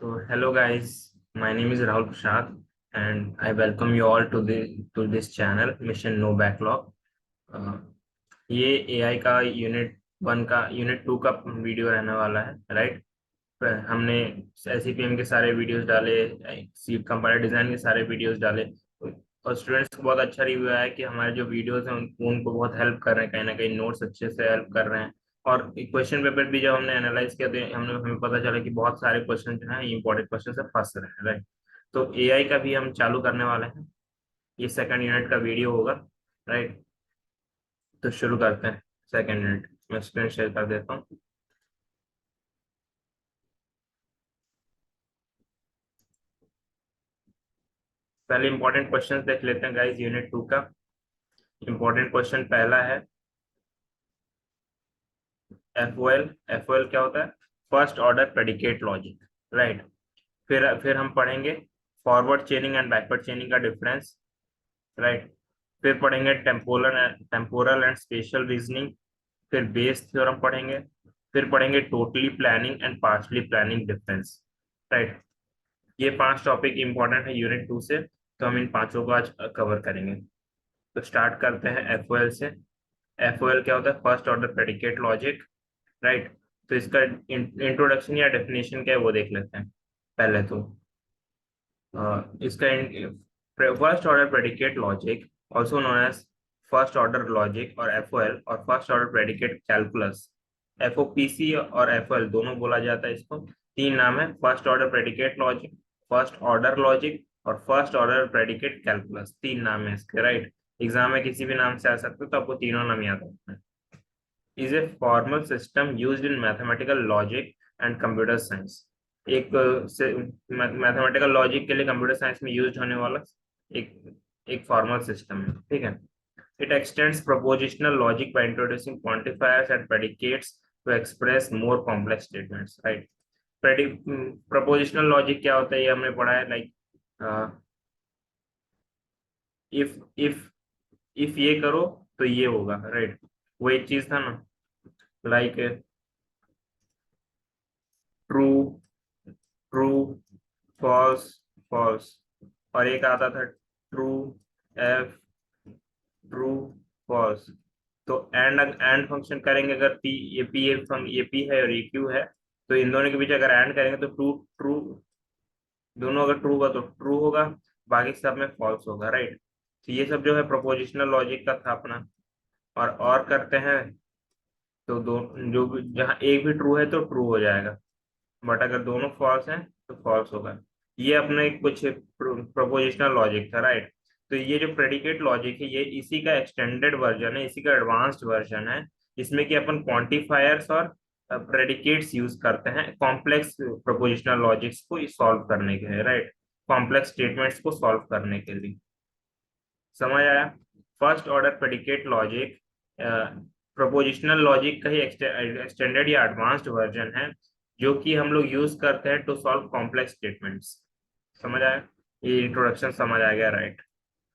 So hello guys, my name is Rahul Prasad and I welcome you all to this channel Mission No Backlog. Uh, ये AI का unit 2 का video रहने वाला है, right. हमने SCPM के सारे वीडियोस डाले, सी कंपाइलर डिजाइन के सारे वीडियोस डाले और स्टूडेंट्स को बहुत अच्छा रिव्यू आया कि हमारे जो वीडियोस हैं उनको बहुत हेल्प कर रहे हैं, कहीं ना कहीं नोट्स अच्छे से हेल्प कर रहे हैं। और क्वेश्चन पेपर भी जब हमने एनालाइज किया तो हमें पता चला कि बहुत सारे क्वेश्चन जो हैं इंपॉर्टेंट क्वेश्चन से फंस रहे हैं, राइट। तो AI का भी हम चालू करने वाले हैं, ये सेकंड यूनिट का वीडियो होगा, राइट। तो शुरू करते हैं सेकंड यूनिट। मैं स्क्रीन शेयर कर देता हूँ। पहले इंपॉर्टेंट क्वेश्चन देख लेते हैं गाइस, यूनिट 2 का। इंपॉर्टेंट क्वेश्चन पहला है एफओएल। एफओएल क्या होता है? First order predicate logic, right. फिर हम पढ़ेंगे फॉरवर्ड चेनिंग एंड बैकवर्ड चेनिंग का डिफरेंस, राइट। फिर पढ़ेंगे टेम्पोरल एंड स्पेशल रीजनिंग। फिर बेस थ्योरम पढ़ेंगे। फिर पढ़ेंगे totally planning and partially planning difference, right. ये 5 टॉपिक इंपॉर्टेंट है यूनिट 2 से, तो हम इन पांचों को आज कवर करेंगे। तो स्टार्ट करते हैं एफओएल से। एफओएल क्या होता है? First order predicate logic, right. तो इसका इंट्रोडक्शन या डेफिनेशन क्या है वो देख लेते हैं पहले तो। इसका first order predicate logic, also known as first order logic और एफओएल और first order predicate calculus, FOPC और एफओएल दोनों बोला जाता है इसको। तीन नाम है, first order predicate logic, first order logic और फर्स्ट ऑर्डर प्रेडिकेट कैलकुलस, तीन नाम है इसके, राइट। एग्जाम में किसी भी नाम से आ सकते हो, तो आपको तीनों नाम याद रखना है। Is a formal system used in mathematical logic and computer science. एक मैथमेटिकल लॉजिक के लिए कंप्यूटर साइंस में यूज होने वाला एक एक फॉर्मल सिस्टम है, ठीक है। It extends propositional logic by introducing quantifiers and predicates to express more complex statements, right. Propositional logic क्या होता है ये हमने पढ़ा है, लाइक इफ इफ इफ ये करो तो ये होगा, राइट। वो एक चीज था ना, like true true, false false, और एक आता था ट्रू एफ, ट्रू फॉल्स। तो एंड फंक्शन करेंगे अगर पी, ये पी है और ये क्यू है, तो इन दोनों के बीच अगर एंड करेंगे तो ट्रू ट्रू, दोनों अगर ट्रू होगा तो ट्रू होगा, बाकी सब में फॉल्स होगा, राइट। तो ये सब जो है प्रोपोजिशनल लॉजिक का था अपना। और करते हैं तो दो, जहाँ एक भी ट्रू है तो ट्रू हो जाएगा, बट अगर दोनों फॉल्स हैं तो फॉल्स होगा। ये अपने कुछ प्रोपोजिशनल लॉजिक था, राइट। तो ये जो प्रेडिकेट लॉजिक है ये इसी का एक्सटेंडेड वर्जन है, इसी का एडवांस्ड वर्जन है, जिसमें कि अपन क्वांटिफायर्स और प्रेडिकेट्स यूज करते हैं कॉम्प्लेक्स प्रोपोजिशनल लॉजिक्स को सॉल्व करने के लिए, राइट। कॉम्प्लेक्स स्टेटमेंट्स को सॉल्व करने के लिए। समझ आया? First order predicate logic prepositional logic का ही एक्सटेंडेड या एडवांस्ड वर्जन है, जो कि हम लोग यूज करते हैं टू सॉल्व कॉम्प्लेक्स स्टेटमेंट्स। समझ आया? ये इंट्रोडक्शन समझ आ गया, राइट।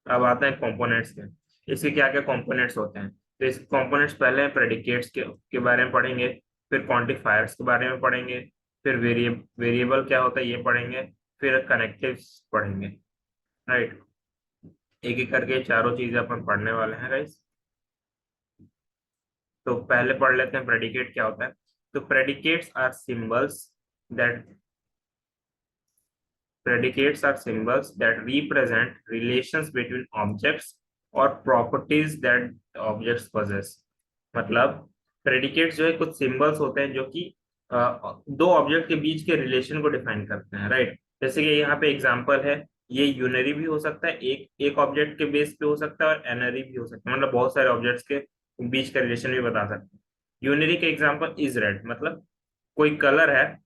अब आते हैं कंपोनेंट्स के। इसके क्या क्या कंपोनेंट्स होते हैं? तो इस कंपोनेंट्स पहले प्रेडिकेट्स के बारे में पढ़ेंगे, फिर क्वांटिफायर्स के बारे में पढ़ेंगे, फिर वेरिएबल क्या होता है ये पढ़ेंगे, फिर कनेक्टिव्स पढ़ेंगे, राइट। एक एक करके चारों चीजें अपन पढ़ने वाले हैं गाइस। तो पहले पढ़ लेते हैं प्रेडिकेट क्या होता है। तो predicates are symbols that predicates are symbols that represent relations between objects or properties that objects possess। मतलब प्रेडिकेट्स जो है कुछ सिंबल्स होते हैं जो कि दो ऑब्जेक्ट के बीच के रिलेशन को डिफाइन करते हैं, राइट। जैसे कि यहाँ पे एग्जांपल है, ये यूनरी भी हो सकता है, एक एक ऑब्जेक्ट के बेस पे हो सकता है, और एनरी भी हो सकता है, मतलब बहुत सारे ऑब्जेक्ट्स के बीच का रिलेशन भी बता सकते हैं। यूनरी के एग्जांपल इज रेड, मतलब कोई कलर है,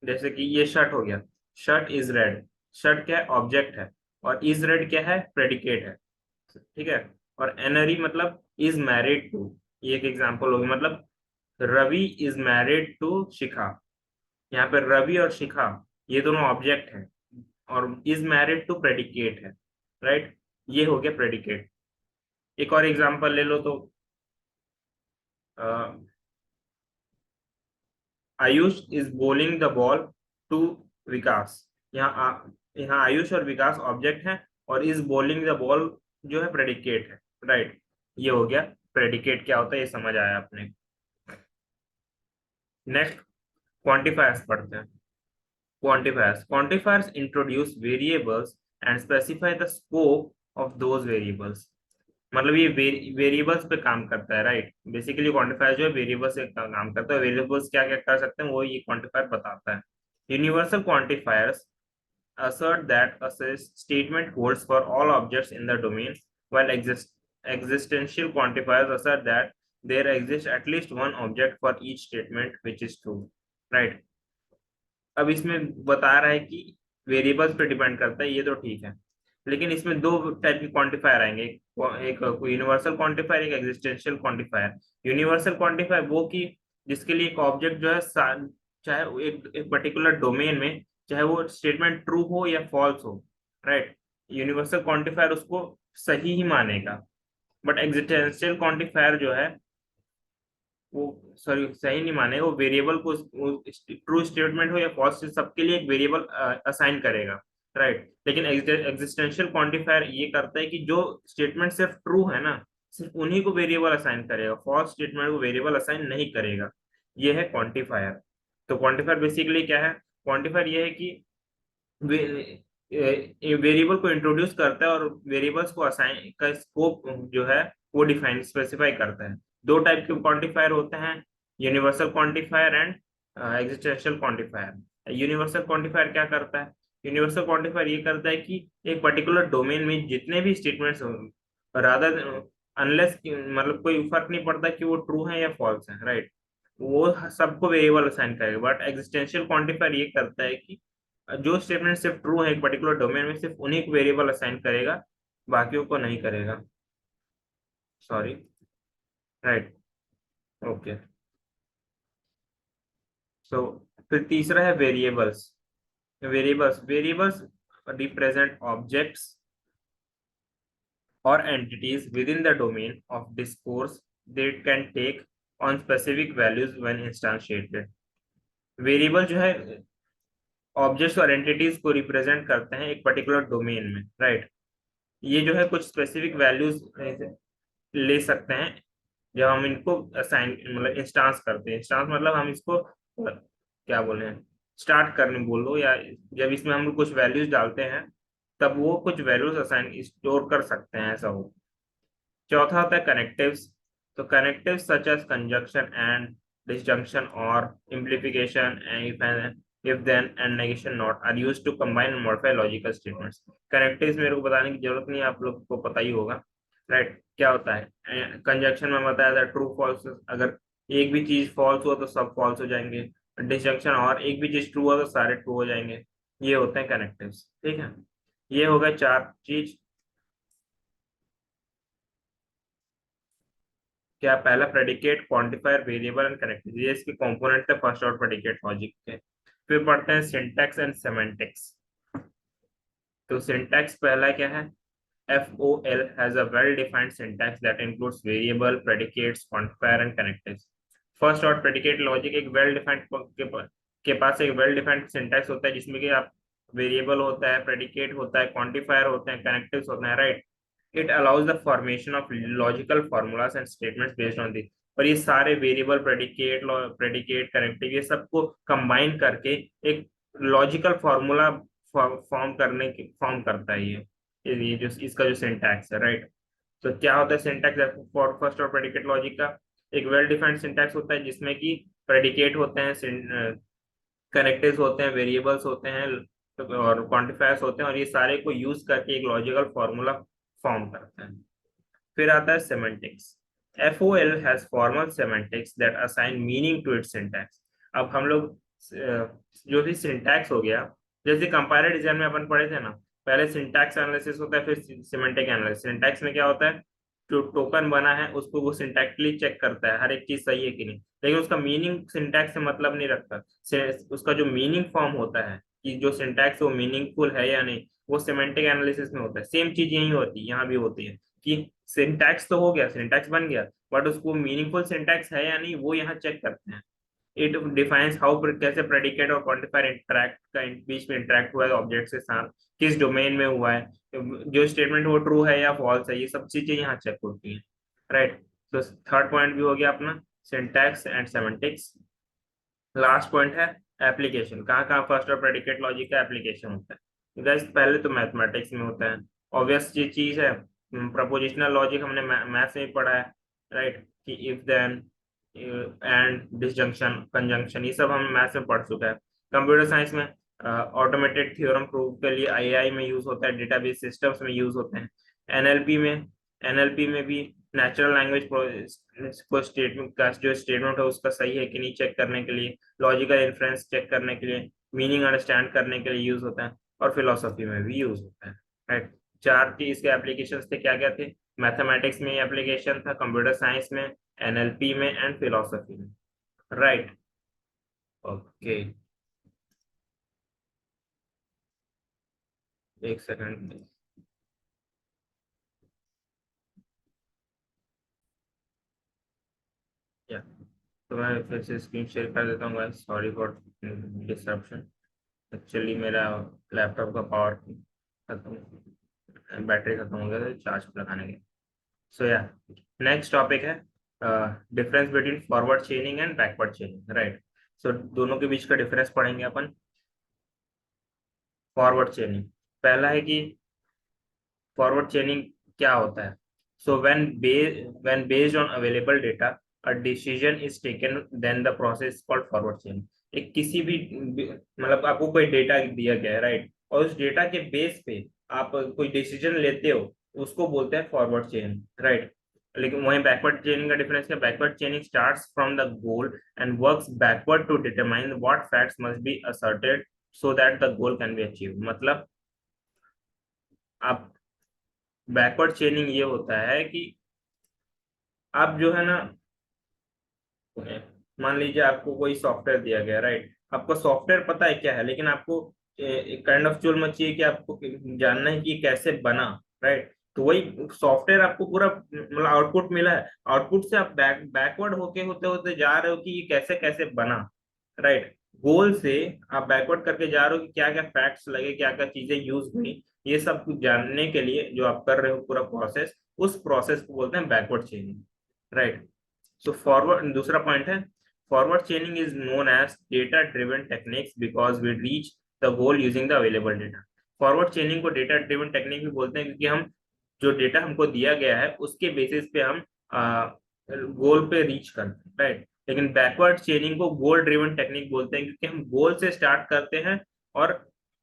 जैसे कि ये शर्ट हो गया, शर्ट इज रेड। शर्ट क्या है? ऑब्जेक्ट है। और इज रेड क्या है? प्रेडिकेट है, ठीक है। और एनरी मतलब इज मैरिड टू, ये एक एग्जांपल होगी, मतलब रवि इज मैरिड टू शिखा। यहाँ पे रवि और शिखा ये दोनों ऑब्जेक्ट हैं, और इज मैरिड टू प्रेडिकेट है, राइट। ये हो गया प्रेडिकेट। एक और एग्जांपल ले लो तो Ayush is bowling the ball to Vikas. यहाँ आयुष और विकास ऑब्जेक्ट है और इज बॉलिंग द बॉल जो है प्रेडिकेट है, राइट। ये हो गया प्रेडिकेट क्या होता है, ये समझ आया आपने। नेक्स्ट क्वांटिफायर्स पढ़ते हैं। Quantifiers introduce variables and specify the scope of those variables। मतलब ये वेरिएबल्स पे काम करता है, राइट। बेसिकली क्वांटिफायर जो है वेरिएबल्स से काम करता है। वेरिएबल्स क्या क्या कर सकते हैं वो ये क्वांटिफायर बताता है। Universal quantifiers assert that a statement holds for all objects in the domain, while existential quantifiers assert that there exists at least one object for each statement which is true, right। अब इसमें बता रहा है कि variables पे depend करता है, ये तो ठीक है, लेकिन इसमें दो टाइप की क्वांटिफायर आएंगे, एक यूनिवर्सल क्वांटिफायर, एक एग्जिस्टेंशियल क्वांटिफायर। यूनिवर्सल क्वांटिफायर वो कि जिसके लिए एक ऑब्जेक्ट जो है चाहे एक पर्टिकुलर डोमेन में चाहे वो स्टेटमेंट ट्रू हो या फॉल्स हो, राइट। यूनिवर्सल क्वांटिफायर उसको सही ही मानेगा। बट एग्जिस्टेंशियल क्वांटिफायर जो है वो सॉरी सही नहीं माने, वो वेरिएबल को ट्रू स्टेटमेंट हो या फॉल्स सबके लिए एक वेरिएबल असाइन करेगा, राइट। लेकिन एग्जिस्टेंशियल क्वांटिफायर ये करता है कि जो स्टेटमेंट सिर्फ ट्रू है ना, सिर्फ उन्हीं को वेरिएबल असाइन करेगा, फॉल्स स्टेटमेंट को वेरिएबल असाइन नहीं करेगा। ये है क्वांटिफायर। तो क्वांटिफायर बेसिकली क्या है, क्वांटिफायर ये है कि वेरिएबल को इंट्रोड्यूस करता है और वेरिएबल्स को असाइन का स्कोप जो है वो डिफाइन स्पेसिफाई करता है। दो टाइप के क्वांटिफायर होते हैं, universal quantifier and existential quantifier. Universal quantifier क्या करता है, यूनिवर्सल क्वांटिफायर ये करता है कि एक पर्टिकुलर डोमेन में जितने भी स्टेटमेंट्स रादर अनलेस मतलब कोई फर्क नहीं पड़ता कि वो ट्रू है या फॉल्स है, राइट, वो सबको वेरिएबल असाइन करेगा। बट एग्जिस्टेंशियल क्वांटिफायर ये करता है कि जो स्टेटमेंट सिर्फ ट्रू है एक पर्टिकुलर डोमेन में सिर्फ उन्हीं को वेरिएबल असाइन करेगा, बाकियों को नहीं करेगा, सॉरी, राइट, ओके। सो फिर तीसरा है variables. Variables represent objects or entities within the domain of discourse that can take on specific values when instantiated। Variable जो है ऑब्जेक्ट्स और एंटिटीज को रिप्रेजेंट करते हैं एक पर्टिकुलर डोमेन में, राइट। ये जो है कुछ स्पेसिफिक वैल्यूज ले सकते हैं जब हम इनको असाइन मतलब इंस्टांस करते हैं। इंस्टांस मतलब हम इसको क्या बोले हैं, स्टार्ट करने बोल दो, या जब इसमें हम कुछ वैल्यूज डालते हैं तब वो कुछ वैल्यूज असाइन स्टोर कर सकते हैं, ऐसा हो। चौथा होता है कनेक्टिव्स। तो connectives such as conjunction and disjunction और implification and if then and negation not are used to combine and modify logical statements। Connectives मेरे को बताने की जरूरत नहीं है, आप लोग को पता ही होगा, राइट। क्या होता है कंजक्शन में बताया था ट्रू फॉल्स, अगर एक भी चीज फॉल्स हुआ तो सब फॉल्स हो जाएंगे। डिसजंक्शन और एक भी चीज ट्रू हुआ तो सारे ट्रू हो जाएंगे। ये होते हैं कनेक्टिव्स, ठीक है। ये हो गए चार चीज। क्या पहला predicate, quantifier, variable and connective, ये इसके कंपोनेंट थे फर्स्ट और प्रेडिकेट लॉजिक के। फिर पढ़ते हैं सिंटैक्स एंड सेमेंटिक्स। तो सिंटैक्स पहला क्या है, FOL has a well-defined syntax that includes variable, predicates, quantifier and connectives। First और प्रेडिकेट लॉजिक एक वेल डिफाइंड के पास एक वेल डिफाइंड सिंटैक्स होता है जिसमें कि आप वेरिएबल होता है, प्रेडिकेट होता है, क्वांटिफायर होते हैं, कनेक्टिव्स होते हैं, right. It allows the formation of logical formulas and statements based on the. और ये सारे वेरिएबल, प्रेडिकेट कनेक्टिव ये सबको कंबाइन करके एक लॉजिकल फॉर्मूला फॉर्म करता है ये जो इसका जो सिंटैक्स है, राइट। तो क्या होता है सिंटैक्स फॉर फर्स्ट और प्रेडिकेट लॉजिक का, एक वेल डिफाइंड सिंटैक्स होता है जिसमें कि प्रेडिकेट होते हैं, कनेक्टिव्स होते हैं, वेरिएबल्स होते हैं और क्वांटिफायर्स होते हैं, और ये सारे को यूज करके एक लॉजिकल फॉर्मूला फॉर्म करते हैं। फिर आता है semantics. FOL has formal semantics that assign meaning to its syntax। अब हम लोग जो भी सिंटैक्स हो गया, जैसे कंपाइलर डिजाइन में अपन पढ़े थे ना, पहले सिंटैक्स एनालिसिस होता है, फिर सिमेंटिक एनालिसिस। सिंटैक्स में क्या होता है, जो टोकन बना है उसको वो सिंटैक्टिकली चेक करता है हर एक चीज सही है कि नहीं, लेकिन उसका मीनिंग सिंटैक्स से मतलब नहीं रखता। उसका जो मीनिंग फॉर्म होता है कि जो सिंटैक्स वो मीनिंगफुल है या नहीं, वो सिमेंटिक एनालिसिस में होता है। सेम चीज यही होती है, यहाँ भी होती है कि सिंटैक्स तो हो गया, सिंटैक्स बन गया, बट उसको मीनिंगफुल सिंटैक्स है या नहीं वो यहाँ चेक करते हैं। इट डिफाइंस हाउ कैसे प्रेडिकेट और क्वांटिफायर इंटरैक्ट का बीच में इंटरैक्ट हुआ है ऑब्जेक्ट के साथ, किस डोमेन में हुआ है, जो स्टेटमेंट वो ट्रू है या फॉल्स है, ये सब चीजें यहाँ चेक होती हैं, राइट। तो थर्ड पॉइंट भी हो गया अपना syntax and semantics. Last point है एप्लीकेशन, कहाँ कहाँ फर्स्ट और प्रेडिकेट लॉजिक का एप्लीकेशन होता है। गाइस पहले तो मैथमेटिक्स में होता है, ऑब्वियस ये चीज है। प्रपोजिशनल लॉजिक हमने मैथ्स में पढ़ा है, राइट, कि if then and disjunction conjunction, ये सब हम मैथ्स में पढ़ चुका है। कंप्यूटर साइंस में ऑटोमेटेड थ्योरम प्रूव के लिए आईआई में यूज होता है, डेटाबेस सिस्टम्स में यूज होते हैं। एनएलपी में एनएलपी में भी नेचुरल लैंग्वेज को स्टेटमेंट का जो स्टेटमेंट है उसका सही है कि नहीं चेक करने के लिए, लॉजिकल इन्फ्रेंस चेक करने के लिए, मीनिंग अंडरस्टैंड करने के लिए यूज होता है, और फिलोसफी में भी यूज होता है, राइट। चार चीज के एप्लीकेशन थे, क्या क्या थे? मैथमेटिक्स में एप्लीकेशन था, कंप्यूटर साइंस में, एनएलपी में एंड फिलोसफी में, राइट। ओके, एक सेकंड। या तो मैं फिर से स्क्रीन शेयर कर देता हूँ, सॉरी फॉर डिस्ट्रप्शन। एक्चुअली मेरा लैपटॉप का पावर खत्म, बैटरी खत्म हो गया था चार्ज पे लगाने के। सो या नेक्स्ट टॉपिक है difference between forward chaining and backward chaining, right. So दोनों के बीच का डिफरेंस पढ़ेंगे अपन। फॉरवर्ड चेनिंग, पहला है कि फॉरवर्ड चेनिंग क्या होता है। So when based on available data a decision is taken, then the process called forward chaining. एक किसी भी मतलब आपको कोई डेटा दिया गया है, राइट, और उस डेटा के बेस पे आप कोई डिसीजन लेते हो, उसको बोलते हैं फॉरवर्ड चेन, राइट। लेकिन वहीं बैकवर्ड चेनिंग का डिफरेंस है, backward chaining starts from the goal and works backward to determine what facts must be asserted so that the goal can be achieve. मतलब आप बैकवर्ड चेनिंग ये होता है कि आप जो है ना, मान लीजिए आपको कोई सॉफ्टवेयर दिया गया, राइट, आपको सॉफ्टवेयर पता है क्या है, लेकिन आपको एक काइंड ऑफ चुल मची है कि आपको जानना है कि ये कैसे बना, राइट। तो वही सॉफ्टवेयर आपको पूरा मतलब आउटपुट मिला है, आउटपुट से आप बैकवर्ड होके होते होते जा रहे हो कि ये कैसे कैसे बना, राइट। गोल से आप बैकवर्ड करके जा रहे हो कि क्या क्या फैक्ट्स लगे, क्या क्या चीजें यूज हुई, ये सब कुछ जानने के लिए जो आप कर रहे हो पूरा प्रोसेस, उस प्रोसेस को बोलते हैं backward chaining, right. So forward, दूसरा पॉइंट है forward chaining is known as data driven techniques because we reach the goal using the available data. Forward chaining को डेटा ड्रिवन टेक्निक भी बोलते हैं क्योंकि हम जो डेटा हमको दिया गया है उसके बेसिस पे हम गोल पे रीच करते हैं, राइट। लेकिन बैकवर्ड चेनिंग को गोल ड्रिवन टेक्निक बोलते हैं क्योंकि हम गोल से स्टार्ट करते हैं और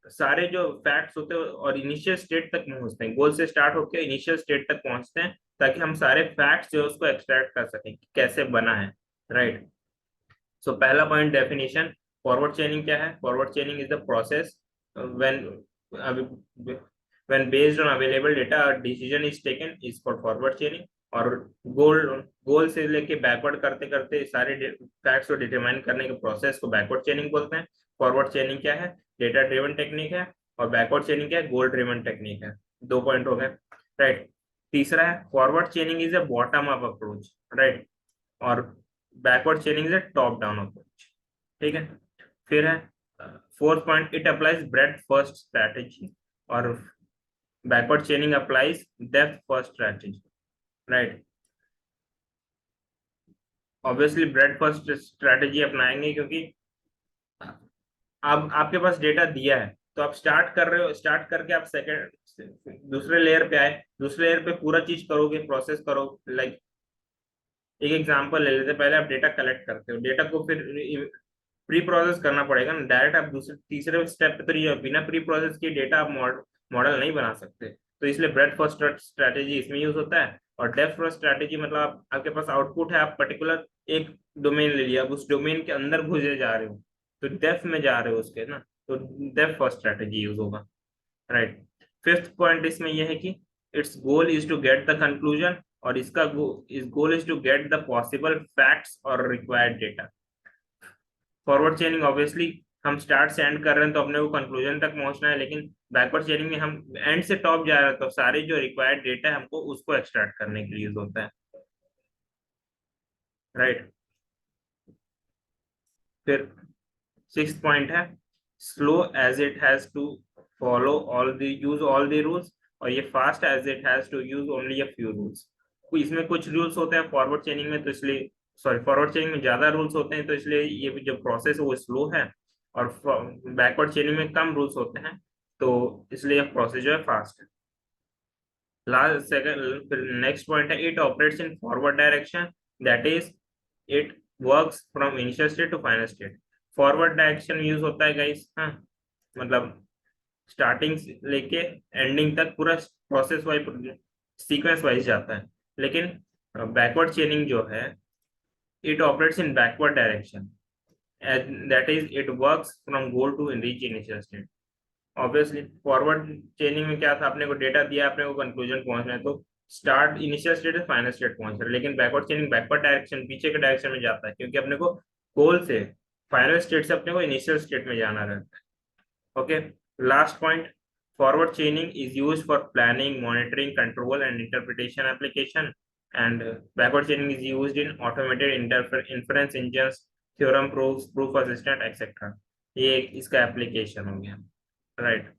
सारे जो फैक्ट्स होते हैं और इनिशियल स्टेट तक पहुंचते हैं, गोल से स्टार्ट होकर इनिशियल स्टेट तक पहुंचते हैं ताकि हम सारे फैक्ट्स जो है उसको एक्सट्रैक्ट कर सकें कि कैसे बना है, राइट। सो पहला पॉइंट डेफिनेशन, फॉरवर्ड चेनिंग क्या है? Forward chaining is the process when when based on available data a decision is taken is called forward chaining। और गोल गोल से लेके बैकवर्ड करते करते सारे फैक्ट्स को डिटरमाइन करने के प्रोसेस को बैकवर्ड चेनिंग बोलते हैं। फॉरवर्ड चेनिंग क्या है? डेटा ड्रिवन टेक्निक है। और बैकवर्ड चेनिंग क्या है? गोल ड्रिवन टेक्निक है। दो पॉइंट हो गए, राइट। तीसरा है forward chaining is a bottom up approach, right, और backward chaining is a top down approach, ठीक है। फिर है fourth point, it applies breadth first strategy, और backward chaining applies depth first strategy, right. Obviously breadth first strategy अपनाएंगे क्योंकि अब आपके पास डेटा दिया है तो आप स्टार्ट कर रहे हो, स्टार्ट करके आप सेकंड दूसरे लेयर पे आए, दूसरे लेयर पे पूरा चीज करोगे, प्रोसेस करो। लाइक एक एग्जांपल ले लेते हैं, पहले आप डेटा कलेक्ट करते हो, डेटा को फिर प्री प्रोसेस करना पड़ेगा ना, डायरेक्ट आप दूसरे तीसरे स्टेप पे तो ये बिना प्री प्रोसेस के डेटा आप मॉडल नहीं बना सकते। तो इसलिए ब्रेड फर्स्ट स्ट्रैटेजी इसमें यूज होता है। और डेप्थ फर्स्ट स्ट्रैटेजी मतलब आपके पास आउटपुट है, आप पर्टिकुलर एक डोमेन ले लिया, अब उस डोमेन के अंदर घुसे जा रहे हो, तो डेप्थ में जा रहे हो उसके ना, तो डेप्थ फर्स्ट स्ट्रैटेजी यूज होगा, राइट। फिफ्थ पॉइंट इसमें यह है कि its goal is to get the conclusion, और इसका इस goal is to get the possible facts और required data. Forward chaining obviously हम स्टार्ट से एंड कर रहे हैं तो अपने को कंक्लूजन तक पहुंचना है, लेकिन बैकवर्ड चेनिंग में हम एंड से टॉप जा रहे हैं तो सारे जो रिक्वायर्ड डेटा है हमको उसको एक्सट्रैक्ट करने के लिए यूज होता है, राइट। फिर सिक्स पॉइंट है slow as it has to follow all the use all the rules, और ये fast as it has to use only a few rules. इसमें कुछ रूल्स होते हैं फॉरवर्ड चेनिंग में, तो इसलिए सॉरी फॉरवर्ड चेनिंग में ज्यादा रूल्स होते हैं, तो इसलिए ये जो प्रोसेस है वो स्लो है, और बैकवर्ड चेनिंग में कम रूल्स होते हैं, तो इसलिए प्रोसेस जो है फास्ट है। लास्ट सेकंड नेक्स्ट पॉइंट है it operates in forward direction, that is it works from initial state to final state. Forward direction use होता है गाइस, हाँ, मतलब स्टार्टिंग से लेके एंडिंग तक पूरा प्रोसेस वाइज सीक्वेंस वाइज जाता है। लेकिन बैकवर्ड चेनिंग जो है it operates in backward direction, that is it works from goal to reach initial state. Obviously forward chaining में क्या था, अपने को डेटा दिया, अपने को कंक्लूजन पहुंचना है, तो स्टार्ट इनिशियल स्टेट से फाइनल स्टेट पहुंच रहा है। लेकिन बैकवर्ड चेनिंग बैकवर्ड डायरेक्शन पीछे के डायरेक्शन में जाता है, क्योंकि अपने को गोल से फाइनल स्टेट से अपने को इनिशियल स्टेट में जाना रहता है। Okay, last point forward chaining is use for planning monitoring control and interpretation application, and backward chaining is used in automated inference engines, theorem proofs, proof assistant etcetera. ये इसका application हो गया, right.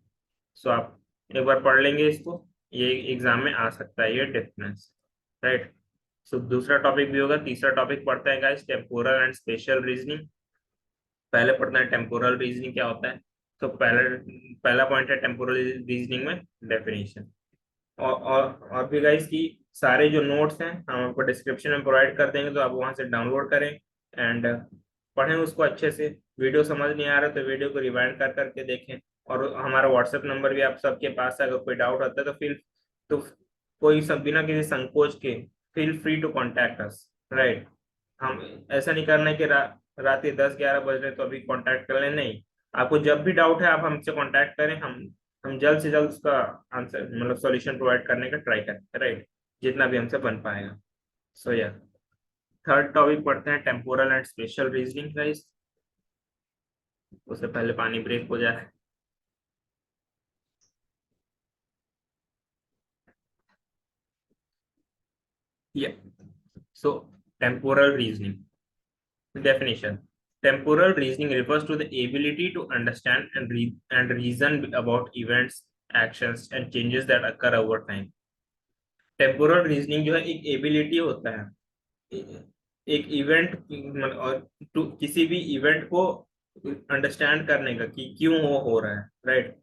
सो आप एक बार पढ़ लेंगे इसको, ये एग्जाम में आ सकता है ये डिफरेंस, राइट। सो दूसरा टॉपिक भी होगा, तीसरा टॉपिक पढ़ते हैं guys temporal and spatial reasoning. पहले पढ़ते हैं टेम्पोरल रीजनिंग क्या होता है। तो पहला पॉइंट है टेम्पोरल रीजनिंग में डेफिनेशन। और भी गाइस की सारे जो नोट्स हैं हम आपको डिस्क्रिप्शन में प्रोवाइड कर देंगे, तो आप वहां से डाउनलोड करें एंड पढ़ें उसको अच्छे से। वीडियो समझ नहीं आ रहा तो वीडियो को रिवाइंड कर करके देखें, और हमारा व्हाट्सएप नंबर भी आप सबके पास है, अगर कोई डाउट आता है तो फिर तो कोई सब बिना किसी संकोच के feel free to contact us, right. हम ऐसा नहीं करना है कि रात के 10-11 बज रहे तो अभी कांटेक्ट कर लें, नहीं। आपको जब भी डाउट है आप हमसे कांटेक्ट करें, हम जल्द से जल्द उसका आंसर मतलब सॉल्यूशन प्रोवाइड करने का ट्राई करें, राइट, जितना भी हमसे बन पाएगा। सो या थर्ड टॉपिक पढ़ते हैं temporal and spatial reasoning guys. उससे पहले पानी ब्रेक हो जाए। Yeah so temporal reasoning definition. Temporal reasoning refers to the ability to understand and reason about events, actions, and changes that occur over time. Temporal reasoning जो है एक ability होता है एक इवेंट और किसी भी इवेंट को अंडरस्टैंड करने का कि क्यों वो हो रहा है, राइट।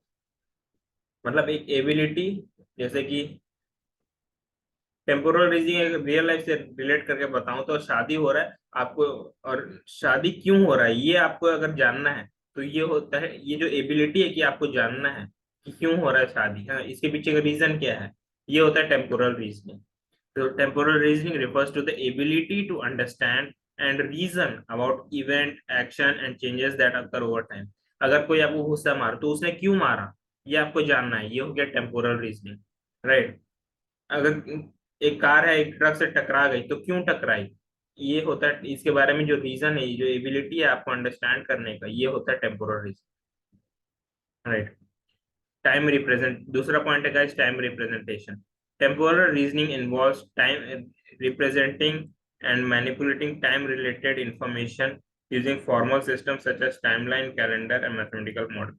मतलब एक एबिलिटी, जैसे कि टेम्पोरल रीजनिंग रियल लाइफ से रिलेट करके बताऊं तो शादी हो रहा है आपको, और शादी क्यों हो रहा है ये आपको अगर जानना है, तो ये होता है, ये जो एबिलिटी है कि आपको जानना है कि क्यों हो रहा है शादी, हाँ, इसके पीछे का रीजन क्या है, ये होता है टेम्पोरल रीजनिंग। तो temporal reasoning refers to the ability to understand and reason about event action and changes that occur over time. अगर कोई आपको गुस्सा मारा तो उसने क्यों मारा, ये आपको जानना है, ये हो गया टेम्पोरल रीजनिंग, राइट। अगर एक कार है एक ट्रक से टकरा गई तो क्यों टकराई, ये होता है, इसके बारे में जो रीजन है, जो एबिलिटी है आपको अंडरस्टैंड करने का, ये होता है temporal reason, right. Time represent दूसरा पॉइंट है guys time representation. Temporal reasoning involves time representing and manipulating time related information using formal systems such as timeline, calendar, and mathematical models.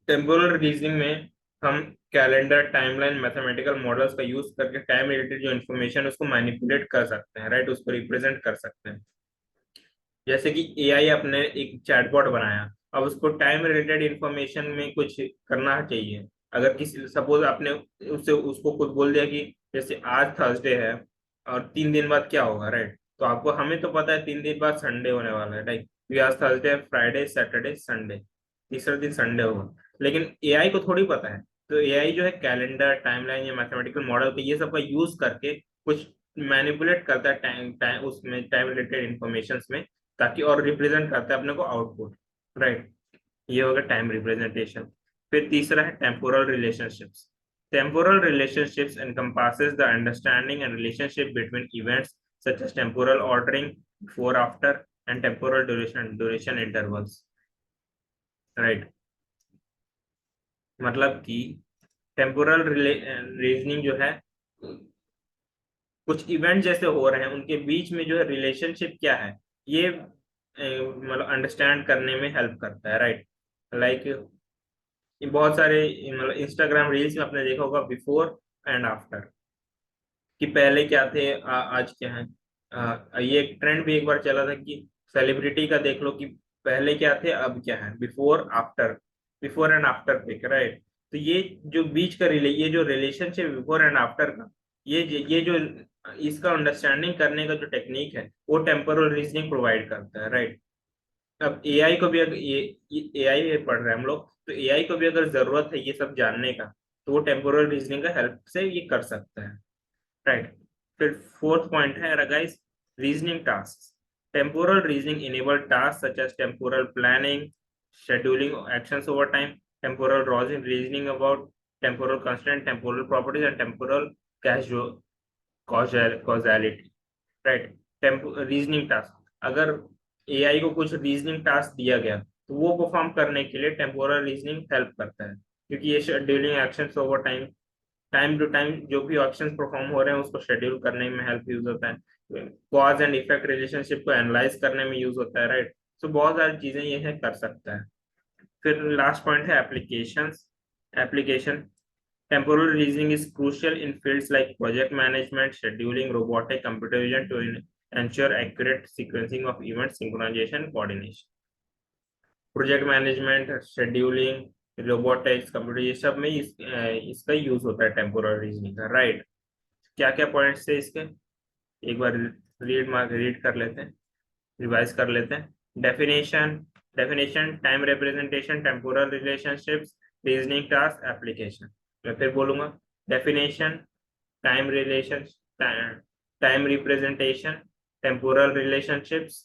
Temporal reasoning में हम calendar, timeline, mathematical models का use करके time related जो information उसको manipulate कर सकते हैं, right, उसको रिप्रेजेंट कर सकते हैं। जैसे कि एआई अपने एक चैटबॉट बनाया, अब उसको टाइम रिलेटेड इंफॉर्मेशन में कुछ करना चाहिए। अगर किसी सपोज आपने उससे उसको कुछ बोल दिया कि जैसे आज थर्सडे है और 3 दिन बाद क्या होगा, राइट, तो आपको हमें तो पता है 3 दिन बाद संडे होने वाला है, राइट, क्योंकि आज थर्सडे, फ्राइडे, सैटरडे, संडे, तीसरा दिन संडे होगा। लेकिन एआई को थोड़ी पता है, तो एआई जो है कैलेंडर, टाइमलाइन या मैथमेटिकल मॉडल के ये सब का यूज करके कुछ मैनिपुलेट करता है टाइम टाइम उसमें टाइम रिलेटेड इंफॉर्मेशन में, ताकि और रिप्रेजेंट करता है अपने को आउटपुट, राइट। ये होगा टाइम रिप्रेजेंटेशन। फिर तीसरा है temporal relationships. Temporal relationships encompasses the understanding and relationship between events such as temporal ordering, before, after, and temporal duration intervals, right। मतलब कि टेम्पोरल रीजनिंग जो है कुछ इवेंट जैसे हो रहे हैं उनके बीच में जो है रिलेशनशिप क्या है, ये मतलब अंडरस्टैंड करने में हेल्प करता है, राइट। लाइक बहुत सारे मतलब इंस्टाग्राम रील्स में आपने देखा होगा बिफोर एंड आफ्टर, कि पहले क्या थे आज क्या है। ये एक ट्रेंड भी एक बार चला था कि सेलिब्रिटी का देख लो कि पहले क्या थे अब क्या है, before after, before and after pick, right. तो ये जो बीच का ये जो रिलेशनशिप बिफोर एंड आफ्टर का, ये जो इसका अंडरस्टैंडिंग करने का जो टेक्निक है वो टेम्पोरल रीजनिंग प्रोवाइड करता है, राइट। अब एआई को भी अगर ये एआई में पढ़ रहे हैं हम लोग, तो एआई को भी अगर जरूरत है ये सब जानने का, तो वो टेम्पोरल रीजनिंग का हेल्प से ये कर सकता है, राइट। फिर फोर्थ पॉइंट है guys, reasoning task. Temporal reasoning enable task such as temporal planning, scheduling actions over time, temporal reasoning about temporal constraint, temporal properties and temporal causality, right. Reasoning task, अगर AI को कुछ reasoning task दिया गया तो वो perform करने के लिए टेम्पोरल रीजनिंग हेल्प करता है, क्योंकि ये scheduling actions over time, time to time जो भी ऑप्शंस परफॉर्म हो रहे हैं उसको शेड्यूल करने में हेल्प यूज होता है, कॉज एंड इफेक्ट रिलेशनशिप को एनालाइज करने में यूज होता है, राइट। तो बहुत सारी चीजें ये है कर सकता है। फिर लास्ट पॉइंट है applications, application. Temporal reasoning is crucial in fields like project management, scheduling, robotic, computer vision to ensure accurate sequencing of events, synchronization, coordination। Project management, scheduling, robotics, computer, ये सब में इसका यूज होता है temporal reasoning का, right. क्या क्या points थे इसके, एक बार रीड कर लेते हैं, रिवाइज कर लेते हैं। Definition, time representation, temporal relationships, reasoning task, application. मैं फिर बोलूंगा, definition, time relation, time representation, temporal relationships,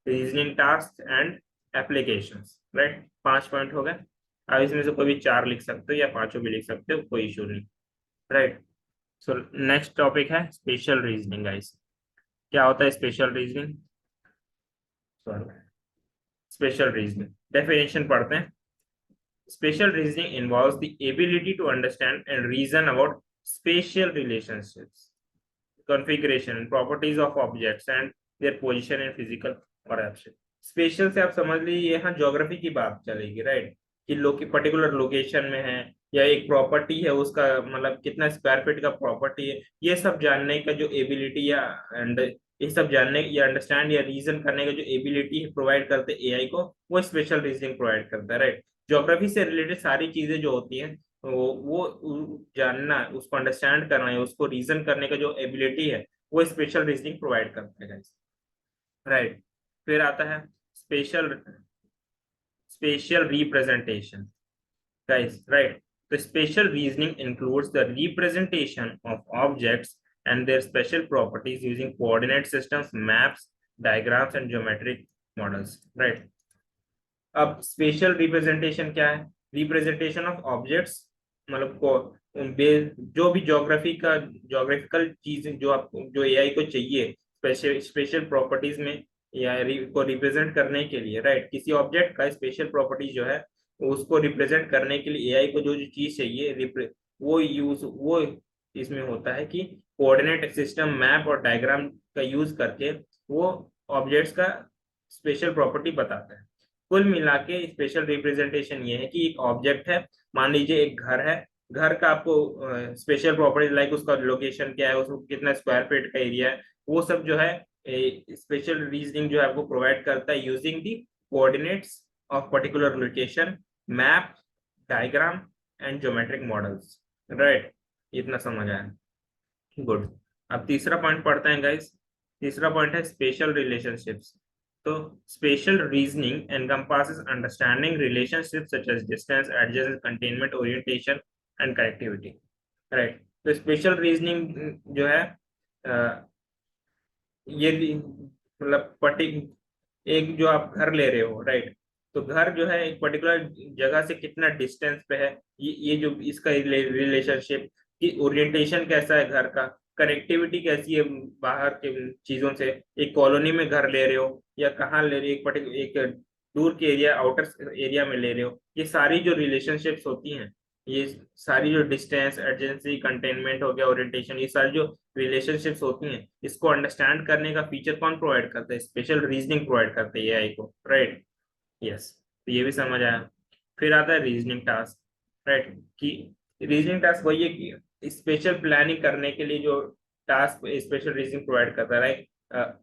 reasoning task and applications, right. 5 point हो गए। अब इसमें से कोई भी 4 लिख सकते हो या पांचों भी लिख सकते हो, कोई इशू नहीं, राइट। सो नेक्स्ट टॉपिक है स्पेशल रीजनिंग गाइस। क्या होता है spatial reasoning, sorry, spatial reasoning definition पढ़ते हैं। Spatial reasoning involves the ability to understand and reason about spatial relationships, configuration and properties of objects and their position in physical और abstract. Special से आप समझ लीजिए यहाँ ज्योग्राफी की बात चलेगी, राइट, कि पर्टिकुलर लोकेशन में है या एक प्रॉपर्टी है उसका मतलब कितना स्क्वायर फीट का प्रॉपर्टी है, ये सब जानने का जो एबिलिटी या एंड ये सब जानने या अंडरस्टैंड या रीजन करने का जो एबिलिटी प्रोवाइड करते हैं एआई को, वो स्पेशल रीजनिंग प्रोवाइड करता है, राइट। ज्योग्राफी से रिलेटेड सारी चीजें जो होती हैं वो जानना, उसको अंडरस्टैंड करना है, उसको रीजन करने का जो एबिलिटी है वो स्पेशल रीजनिंग प्रोवाइड करता है, राइट। फिर आता है special special representation guys, right. The spatial reasoning includes the representation of objects and their special properties using coordinate systems, maps, diagrams, and geometric models, right? अब special representation क्या है, representation of objects, मतलब को जो भी geographical चीज जो आपको जो एआई को चाहिए स्पेशल प्रॉपर्टीज में या को रिप्रेजेंट करने के लिए, राइट। किसी ऑब्जेक्ट का स्पेशल प्रॉपर्टीज जो है उसको रिप्रेजेंट करने के लिए एआई को जो जो चीज चाहिए वो इसमें होता है कि कोऑर्डिनेट सिस्टम, मैप और डायग्राम का यूज करके वो ऑब्जेक्ट्स का स्पेशल प्रॉपर्टी बताता है। कुल मिला के स्पेशल रिप्रेजेंटेशन ये है कि एक ऑब्जेक्ट है, मान लीजिए एक घर है, घर का आपको स्पेशल प्रॉपर्टी लाइक उसका लोकेशन क्या है, उसको कितना स्क्वायर फीट का एरिया है, वो सब जो है स्पेशल रीजनिंग जो है आपको प्रोवाइड करता है using the coordinates of particular location, map, diagram and geometric models, right. इतना समझ आया, गुड। अब तीसरा पॉइंट पढ़ते हैं गाइस। तीसरा पॉइंट है स्पेशल रिलेशनशिप्स। तो special reasoning encompasses understanding relationships such as distance, adjacent, containment, orientation and connectivity, right. तो स्पेशल रीजनिंग जो है ये मतलब एक जो आप घर ले रहे हो, राइट, तो घर जो है एक पर्टिकुलर जगह से कितना डिस्टेंस पे है, ये जो इसका रिलेशनशिप कि ओरिएंटेशन कैसा है घर का, कनेक्टिविटी कैसी है बाहर के चीजों से, एक कॉलोनी में घर ले रहे हो या कहाँ ले रहे हो, एक पर्टिकुलर एक दूर के एरिया, आउटर एरिया में ले रहे हो, ये सारी जो रिलेशनशिप्स होती हैं, ये सारी जो डिस्टेंस, एडजेंसी, कंटेनमेंट हो गया, ओरिएंटेशन, ये सारी जो रिलेशनशिप्स होती हैं, इसको अंडरस्टैंड करने का फीचर कौन प्रोवाइड करता है? स्पेशल रीजनिंग प्रोवाइड करते हैं एआई को, राइट। यस, तो ये भी समझ आया। फिर आता है रीजनिंग टास्क, राइट, कि रीजनिंग टास्क वही है कि स्पेशल प्लानिंग करने के लिए जो टास्क स्पेशल रीजनिंग प्रोवाइड करता है, राइट।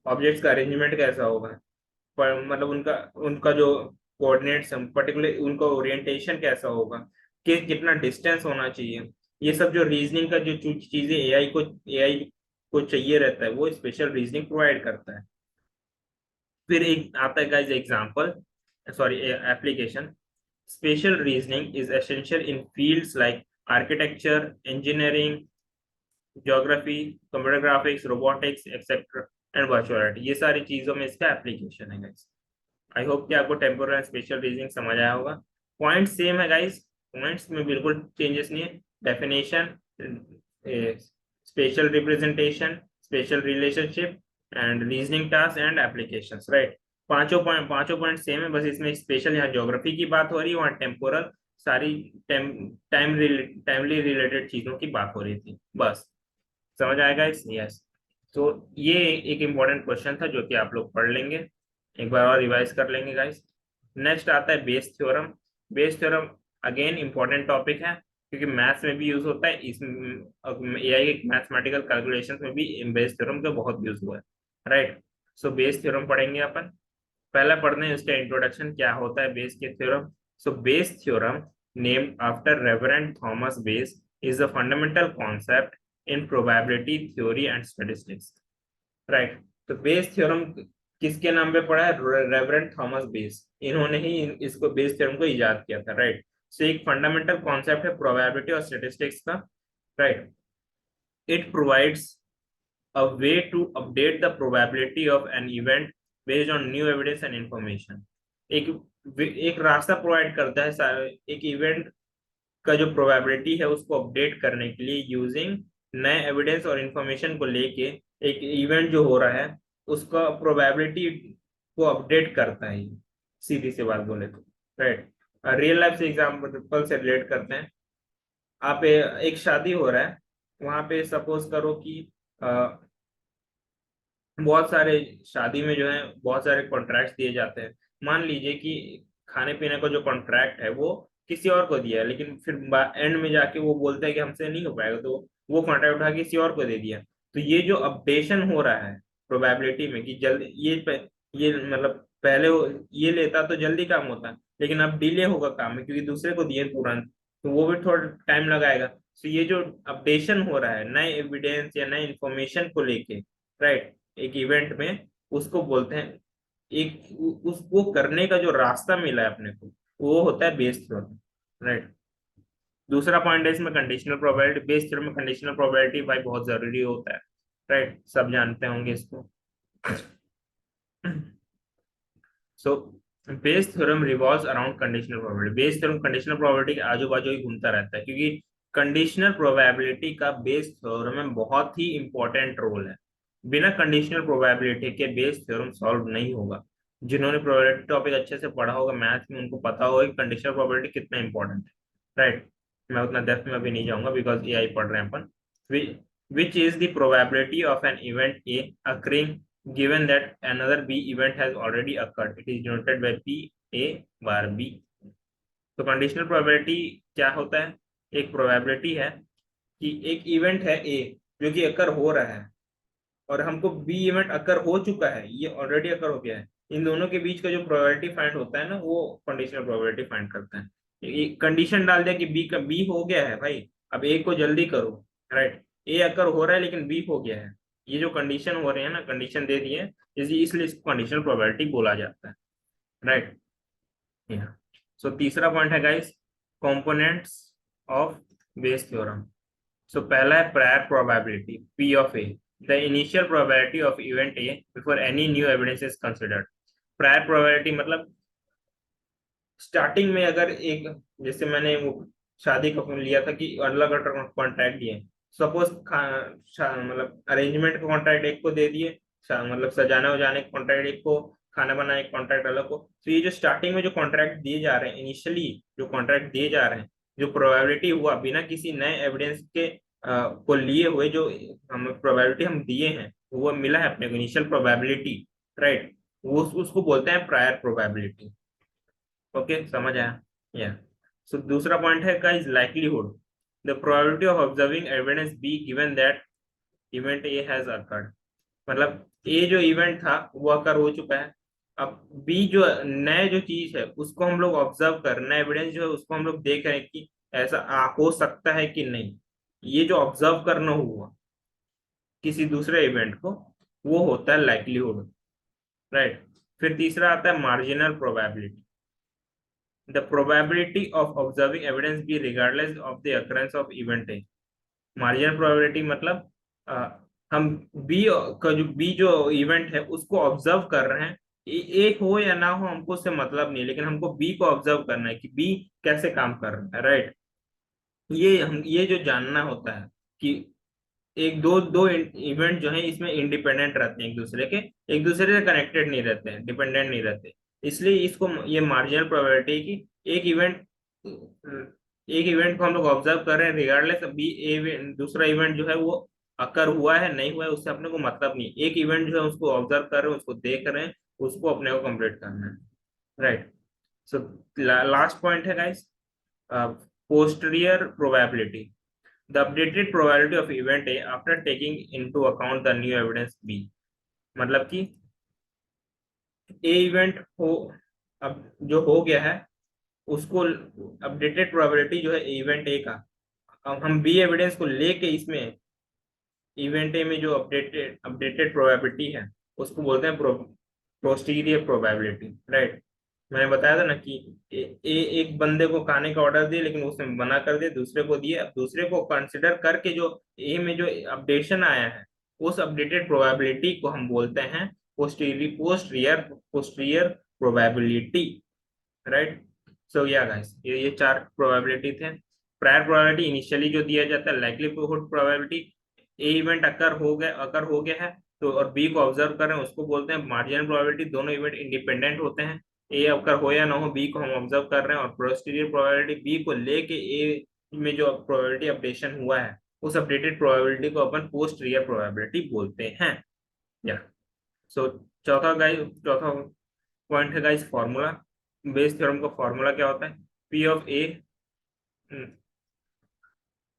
ऑब्जेक्ट्स का अरेंजमेंट कैसा होगा, पर मतलब उनका उनका जो कोऑर्डिनेट्स है, पर्टिकुलर उनका ओरिएंटेशन कैसा होगा, कि कितना डिस्टेंस होना चाहिए, ये सब जो रीजनिंग का जो चीजें एआई को चाहिए रहता है, वो स्पेशल रीजनिंग प्रोवाइड करता है। फिर एक आता है guys example, sorry application. Special reasoning is essential in fields like architecture, engineering, geography, computer graphics, robotics etcetera and virtuality. ये सारी चीजों में इसका एप्लीकेशन है गाइस। आई होप कि आपको टेम्पोरल एंड स्पेशल रीजनिंग समझ आया होगा। पॉइंट सेम है गाइस, पॉइंट्स में बिल्कुल चेंजेस नहीं है। Definition, special representation, special relationship and reasoning task and applications, right. पांचों पॉइंट सेम है, बस इसमें स्पेशल यहाँ ज्योग्राफी की बात हो रही है, वहाँ टेम्पोरल सारी टाइमली रिलेटेड चीजों की बात हो रही थी, बस। समझ आएगा इस? यस। तो ये एक इम्पोर्टेंट क्वेश्चन था जो कि आप लोग पढ़ लेंगे, एक बार और रिवाइज कर लेंगे गाइस। नेक्स्ट आता है Bayes theorem. Bayes theorem again important topic है, क्योंकि मैथ्स में भी यूज होता है, इस एआई के मैथमेटिकल कैलकुलेशंस में भी बेस थ्योरम का बहुत यूज हुआ है, राइट। सो बेस थ्योरम पढ़ेंगे अपन। पहला पढ़ने हैं इसका इंट्रोडक्शन, क्या होता है बेस के theorem. So Bayes theorem, named after reverend Thomas base, is the fundamental concept in probability theory and statistics, right. तो बेस थ्योरम किसके नाम पे पड़ा है? रेवरेंड थॉमस बेस, इन्होंने ही इसको बेस थ्योरम को इजाद किया था, राइट। सो एक फंडामेंटल कॉन्सेप्ट है प्रोबेबिलिटी और स्टैटिस्टिक्स का, right. It provides a way to update the probability of an event based on new evidence and information। एक एक रास्ता प्रोवाइड करता है एक इवेंट का जो प्रोबेबिलिटी है उसको अपडेट करने के लिए, यूजिंग नए एविडेंस और इंफॉर्मेशन को लेके एक इवेंट जो हो रहा है उसका प्रोबेबिलिटी को अपडेट करता है, सीधी सी बात बोले तो, राइट। रियल लाइफ से एग्जाम्पल से रिलेट करते हैं। आप एक शादी हो रहा है, वहां पे सपोज करो कि बहुत सारे शादी में जो है बहुत सारे कॉन्ट्रैक्ट दिए जाते हैं। मान लीजिए कि खाने पीने का जो कॉन्ट्रैक्ट है वो किसी और को दिया है, लेकिन फिर एंड में जाके वो बोलता है कि हमसे नहीं हो पाएगा, तो वो कॉन्ट्रैक्ट उठा के किसी और को दे दिया। तो ये जो अपडेशन हो रहा है प्रोबेबिलिटी में कि जल्द ये मतलब पहले ये लेता तो जल्दी काम होता, लेकिन अब डिले होगा काम में क्योंकि दूसरे को दिए तुरंत, तो वो भी थोड़ा टाइम लगाएगा। तो ये जो अपडेशन हो रहा है नए एविडेंस या नए इंफॉर्मेशन को लेके, राइट, एक इवेंट में, उसको बोलते हैं, एक उसको करने का जो रास्ता मिला है अपने को, वो होता है बेस थ्योरम, राइट। दूसरा पॉइंट है इसमें कंडीशनल प्रोबेबिलिटी। बेस थ्योरम में कंडीशनल प्रोबेबिलिटी भाई बहुत जरूरी होता है, राइट, सब जानते होंगे इसको। So Bayes theorem revolves around conditional probability. Bayes theorem conditional probability के आजू बाजू ही घूमता रहता है, क्योंकि कंडीशनल प्रोबेबिलिटी का बेस थ्योरम में बहुत ही इंपॉर्टेंट रोल है। बिना कंडीशनल प्रोबेबिलिटी के बेस थ्योरम सॉल्व नहीं होगा। जिन्होंने प्रोबेबिलिटी टॉपिक अच्छे से पढ़ा होगा मैथ्स में, उनको पता होगा कि कंडीशनल प्रोबेबिलिटी कितना इंपॉर्टेंट है, राइट। मैं उतना डेप्थ में अभी नहीं जाऊंगा बिकॉज एआई पढ़ रहे हैं अपन। Which is the probability of an event A occurring given that another B event has already occurred, it is denoted by P A bar B। तो कंडीशनल प्रोबेबिलिटी क्या होता है? एक प्रोबेबिलिटी है कि एक इवेंट है ए जो कि अकर हो रहा है, और हमको बी इवेंट अकर हो चुका है, ये ऑलरेडी अकर हो गया है। इन दोनों के बीच का जो प्रोबेबिलिटी फाइंड होता है ना, वो कंडीशनल प्रोबेबिलिटी फाइंड करता है। कंडीशन डाल दिया कि बी का बी हो गया है भाई, अब ए को जल्दी करो, राइट। ए अकर हो रहा है लेकिन बी हो गया है, ये जो कंडीशन हो रहे हैं ना, कंडीशन दे दिए, इसलिए इसको कंडीशनल प्रोबेबिलिटी बोला जाता है, राइट। सो तीसरा पॉइंट है guys, components of Bayes theorem. So पहला है prior probability P of A, the initial probability of event A before any new evidence is considered. Prior probability मतलब स्टार्टिंग में अगर एक, जैसे मैंने वो शादी का लिया था कि अलग अलग कॉन्ट्रैक्ट दिए, सपोज मतलब अरेंजमेंट का कॉन्ट्रैक्ट एक को दे दिए, मतलब सजाने वजाने का कॉन्ट्रैक्ट एक को, खाना बनाने का कॉन्ट्रैक्ट अलग को। तो ये जो स्टार्टिंग में जो कॉन्ट्रैक्ट दिए जा रहे हैं, इनिशियली जो कॉन्ट्रैक्ट दिए जा रहे हैं, जो प्रोबेबिलिटी हुआ बिना किसी नए एविडेंस के को लिए हुए जो हमें प्रोबेबिलिटी हम दिए हैं, वो मिला है अपने को इनिशियल प्रोबेबिलिटी, राइट, वो उसको बोलते हैं प्रायर प्रोबेबिलिटी। ओके, समझ आया? या सो दूसरा पॉइंट है guys likelihood, the probability of observing evidence be given that event A has occurred. मतलब ए जो इवेंट था वो अकर हो चुका है, अब बी जो नए जो चीज है उसको हम लोग ऑब्जर्व कर, नया एविडेंस जो है उसको हम लोग देख रहे हैं कि ऐसा हो सकता है कि नहीं। ये जो ऑब्जर्व करना हुआ किसी दूसरे इवेंट को, वो होता है लाइक्लीहुड, राइट। फिर तीसरा आता है marginal probability, the probability of observing evidence B regardless of the occurrence of event A. Marginal probability मतलब अ, हम बी का जो इवेंट है उसको ऑब्जर्व कर रहे हैं, एक हो या ना हो हमको उससे मतलब नहीं, लेकिन हमको बी को ऑब्जर्व करना है कि बी कैसे काम कर रहा है, राइट। ये जो जानना होता है कि एक दो दो इवेंट जो है इसमें इंडिपेंडेंट रहते हैं एक दूसरे के, एक दूसरे से कनेक्टेड नहीं रहते हैं, डिपेंडेंट नहीं रहते, इसलिए इसको ये मार्जिनल प्रोबेबिलिटी की एक इवेंट को हम लोग ऑब्जर्व कर रहे हैं रिगार्डलेस बी दूसरा इवेंट जो है वो अकर हुआ है नहीं हुआ है उससे अपने को मतलब नहीं, एक इवेंट जो है उसको ऑब्जर्व कर रहे हैं, उसको देख रहे हैं, उसको अपने को कंप्लीट करना है, राइट। सो लास्ट पॉइंट है guys posterior probability, the updated probability of event A after taking into account the new evidence B। मतलब कि ए इवेंट हो, अब जो हो गया है उसको अपडेटेड प्रोबेबिलिटी जो है इवेंट ए का, अब हम बी एविडेंस को लेके इसमें इवेंट ए में जो अपडेटेड अपडेटेड प्रोबेबिलिटी है उसको बोलते हैं पोस्टीरियर प्रोबेबिलिटी, राइट। मैंने बताया था ना कि एक बंदे को खाने का ऑर्डर दिया लेकिन उसने मना कर दिया, दूसरे को दिए, अब दूसरे को कंसिडर करके जो ए में जो अपडेशन आया है उस अपडेटेड प्रोबेबिलिटी को हम बोलते हैं posterior posterior probability, right. So yeah guys ये चार प्रोबेबिलिटी थे। प्रायर प्रोबेबिलिटी इनिशियली जो दिया जाता है, likelihood probability A event occur हो गया है तो और बी को ऑब्जर्व कर रहे हैं उसको बोलते हैं मार्जिनल प्रोबेबिलिटी, दोनों इवेंट इंडिपेंडेंट होते हैं, ए अकर हो या ना हो बी को हम ऑब्जर्व कर रहे हैं, और पोस्टीरियर प्रोबेबिलिटी बी को लेके ए में जो प्रोबेबिलिटी अपडेशन हुआ है उस अपडेटेड प्रोबेबिलिटी को अपन पोस्टीरियर प्रोबेबिलिटी बोलते हैं, या सो चौथा पॉइंट है गाइस फॉर्मूला, बेस थ्योरम का फॉर्मूला क्या होता है, P of A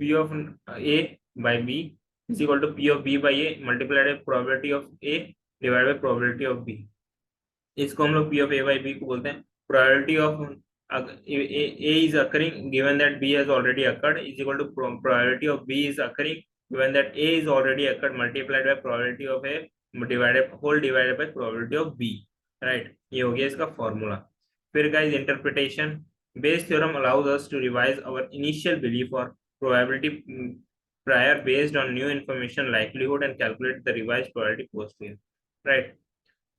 P of A by B is equal to P of B by A multiplied by probability of A divide by probability of B. इसको हम लोग P of A by B को बोलते हैं probability of A is occurring given that B has already occurred is equal to probability of B is occurring given that A is already occurred multiplied by probability of A divided by probability of B, right. ये हो गया इसका formula. फिर guys interpretation, Bayes theorem allows us to revise our initial belief or probability prior based on new information likelihood and calculate the revised probability posterior, right।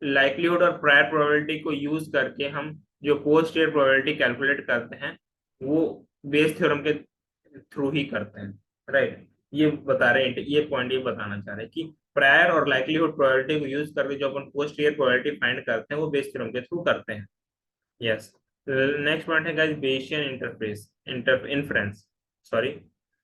Likelihood और prior probability को use करके हम जो posterior probability calculate करते हैं वो Bayes theorem के through ही करते हैं, राइट। ये बता रहे हैं, ये पॉइंट ये बताना चाह रहे हैं कि प्रायर और लाइक्लीहुड प्रोबेबिलिटी को यूज करके जो अपन पोस्टीरियर प्रोबेबिलिटी फाइंड करते हैं वो बेस थ्योरम के थ्रू करते हैं, यस। नेक्स्ट पॉइंट है guys Bayesian interface inference, sorry,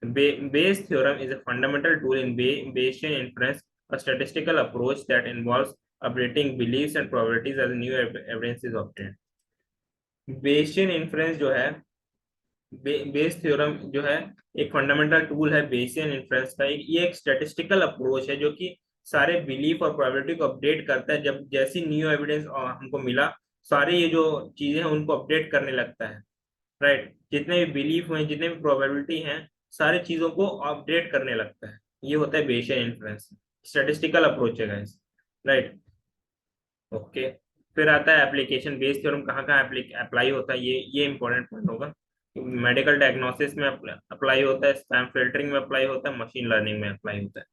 Bayes theorem is a fundamental tool in Bayesian inference, a statistical approach that involves updating beliefs and probabilities as new evidence is obtained। Bayesian inference जो है Bayes theorem जो है एक fundamental tool है Bayesian inference का, ये एक statistical approach है जो कि सारे बिलीफ और प्रोबेबिलिटी को अपडेट करता है, जब जैसी न्यू एविडेंस हमको मिला सारे ये जो चीजें हैं उनको अपडेट करने लगता है, राइट। जितने भी बिलीफ हैं जितने भी प्रोबेबिलिटी हैं सारी चीजों को अपडेट करने लगता है, ये होता है बेसियन इन्फ्रेंस, स्टैटिस्टिकल अप्रोच है गाइस, राइट। ओके, फिर आता है एप्लीकेशन, बेस थ्योरम कहाँ कहाँ अप्लाई होता है, ये इंपॉर्टेंट पॉइंट होगा। मेडिकल डायग्नोसिस में अप्लाई होता है, स्पैम फिल्टरिंग में अप्लाई होता है, मशीन लर्निंग में अप्लाई होता है,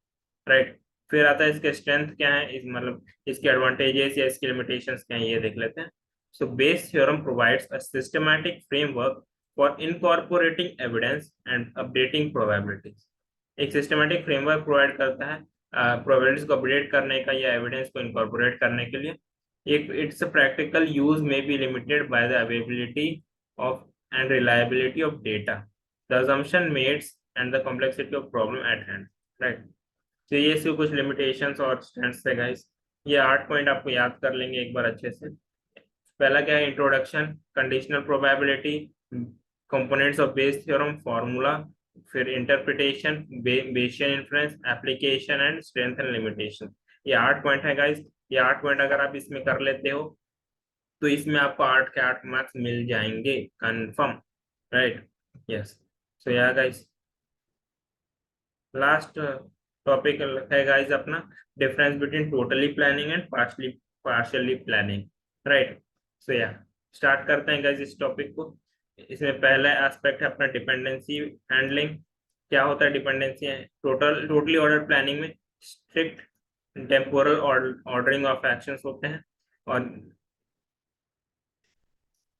राइट। फिर आता है इसके स्ट्रेंथ क्या है, इस मतलब इसके एडवांटेजेस या इसके लिमिटेशंस क्या है ये देख लेते हैं। So Bayes theorem provides a systematic framework for incorporating evidence and updating probabilities. एक सिस्टमैटिक फ्रेमवर्क प्रोवाइड करता है प्रोबेबिलिटीज को अपडेट करने का या एविडेंस को इनकॉर्पोरेट करने के लिए। एक इट्स प्रैक्टिकल यूज में be limited by the availability of and reliability of data, the assumption and the complexity of problem at hand, right? तो ये इसके कुछ limitations और strengths है guys। ये 8 पॉइंट आपको याद कर लेंगे एक बार अच्छे से। पहला क्या है, introduction, conditional probability, components of Bayes theorem, formula, फिर interpretation, Bayesian influence, application and strength and limitation. ये 8 पॉइंट है गाइस। ये 8 पॉइंट अगर आप इसमें कर लेते हो तो इसमें आपको 8 के 8 मार्क्स मिल जाएंगे confirm, right? Yes. So yeah guys, last topic है गाइस अपना, difference between totally planning and partially planning, right? So yeah start करते हैं गाइस इस टॉपिक को। इसमें पहला एस्पेक्ट है अपना डिपेंडेंसी हैंडलिंग। क्या होता है डिपेंडेंसी? टोटली ऑर्डर प्लानिंग में strict temporal ordering of actions होते हैं,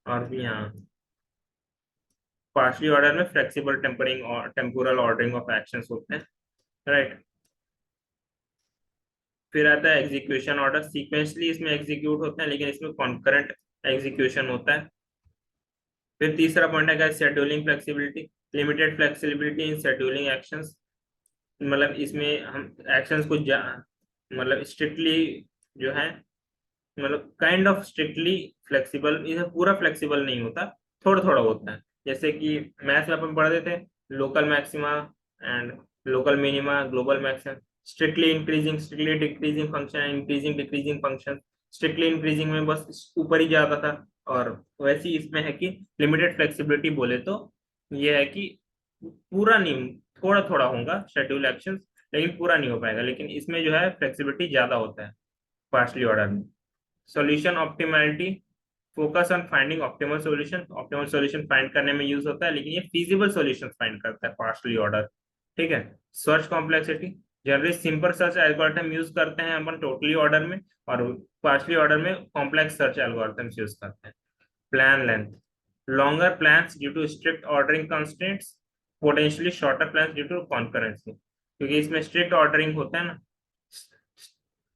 और भी यहाँ पार्शली ऑर्डर में फ्लेक्सिबल टेम्परिंग और टेम्पोरल ऑर्डरिंग ऑफ एक्शंस होते हैं, राइट? फिर आता है एग्जीक्यूशन ऑर्डर। सीक्वेंसली इसमें एग्जीक्यूट होते हैं लेकिन इसमें कॉन्करेंट एग्जीक्यूशन होता है। फिर तीसरा पॉइंट है शेड्यूलिंग फ्लेक्सिबिलिटी, लिमिटेड फ्लेक्सिबिलिटी इन शेड्यूलिंग एक्शंस। मतलब इसमें हम एक्शंस को मतलब स्ट्रिक्टली जो है, मतलब काइंड ऑफ स्ट्रिक्टली फ्लेक्सिबल, इसमें पूरा फ्लेक्सिबल नहीं होता, थोड़ा थोड़ा होता है। जैसे कि मैथ्स में अपन पढ़ते थे local maxima and local minima, global maxima, strictly increasing, strictly decreasing function, increasing decreasing function. Strictly increasing में बस ऊपर ही जाता था, और वैसे ही इसमें है कि लिमिटेड फ्लेक्सिबिलिटी बोले तो ये है कि पूरा नहीं, थोड़ा थोड़ा होगा शेड्यूल एक्शन, लेकिन पूरा नहीं हो पाएगा। लेकिन इसमें जो है फ्लेक्सिबिलिटी ज्यादा होता है पार्शली ऑर्डर में। Solution optimality, focus on finding optimal solution. Optimal solution find करने में यूज होता है, लेकिन ये फीजिबल सॉल्यूशन फाइंड करता है पार्शली ऑर्डर, ठीक है? Search complexity, generally simple search algorithm use करते हैं अपन टोटली ऑर्डर में, और पार्शली ऑर्डर में कॉम्प्लेक्स सर्च एल्गोरिथम्स यूज करते हैं। Plan length, longer plans due to strict ordering constraints, potentially shorter plans due to concurrency. क्योंकि इसमें स्ट्रिक्ट ऑर्डरिंग होता है ना,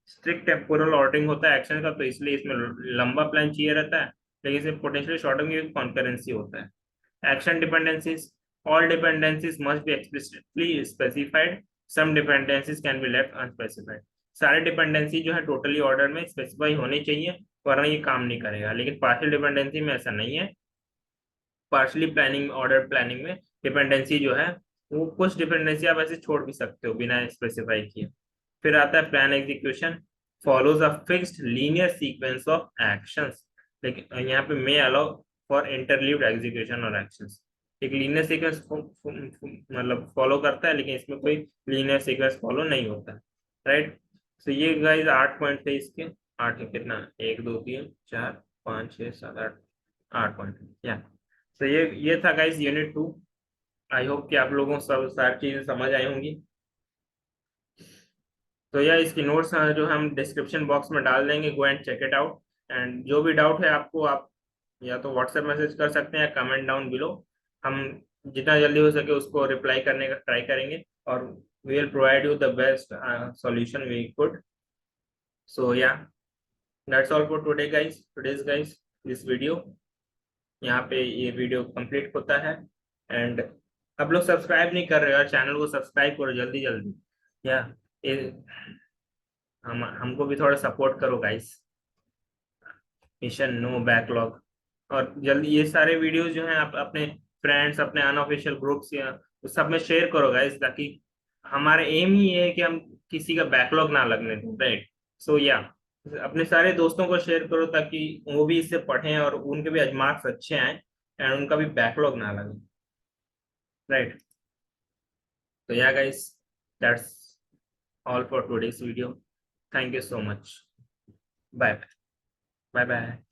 स्ट्रिक्ट टेम्पोरल ऑर्डरिंग होता है एक्शन का, तो इसलिए इसमें लंबा प्लान चाहिए रहता है, लेकिन इसमें पोटेंशियल शॉर्ट टर्म कॉन्करेंसी होता है। Action dependencies, all dependencies must be explicitly specified, some dependencies can be left unspecified. सारे डिपेंडेंसी जो है टोटली ऑर्डर में स्पेसिफाई होनी चाहिए, वरना ये काम नहीं करेगा। लेकिन पार्शियल डिपेंडेंसी में ऐसा नहीं है। पार्शली प्लानिंग, ऑर्डर प्लानिंग में डिपेंडेंसी जो है, वो कुछ डिपेंडेंसी आप ऐसे छोड़ भी सकते हो बिना स्पेसिफाई किए। फिर आता है plan execution, follows a fixed linear sequence of actions. लेकिन यहाँ पे मे अलाउ फॉर इंटरलीव्ड एग्जीक्यूशन और एक्शंस। एक लीनियर सीक्वेंस मतलब फॉलो करता है, लेकिन इसमें कोई लीनियर सीक्वेंस फॉलो नहीं होता है, राइट? तो ये गाइस 8 पॉइंट थे इसके। 8 कितना, 1 2 3 4 5 6 7 8, 8 पॉइंट, या। तो ये था गाइस यूनिट 2। आई होप कि आप लोगों को सब सारी चीजें समझ आई होंगी। तो यह इसकी नोट्स जो हम डिस्क्रिप्शन बॉक्स में डाल देंगे, go and check it out. And जो भी डाउट है आपको, आप या तो व्हाट्सएप मैसेज कर सकते हैं या कमेंट डाउन बिलो। हम जितना जल्दी हो सके उसको रिप्लाई करने का ट्राई करेंगे, और we will provide you the best solution we could. So yeah, that's all for today guys, today's guys, this video. यहाँ पे ये वीडियो कंप्लीट होता है। एंड आप लोग सब्सक्राइब नहीं कर रहे हो यार, चैनल को सब्सक्राइब करो जल्दी जल्दी, या ये हमको भी थोड़ा सपोर्ट करो गाइस। Mission no backlog. और जल्दी ये सारे वीडियोस जो हैं आप अपने फ्रेंड्स, अपने अनऑफिशियल ग्रुप्स या उस सब में शेयर करो गाइस, ताकि हमारा एम ही ये है कि हम किसी का बैकलॉग ना लगने दें, राइट? सो या अपने सारे दोस्तों को शेयर करो ताकि वो भी इससे पढ़ें और उनके भी मार्क्स अच्छे आए एंड उनका भी बैकलॉग ना लगे, राइट? तो yeah guys, that's all for today's video. Thank you so much. Bye bye bye.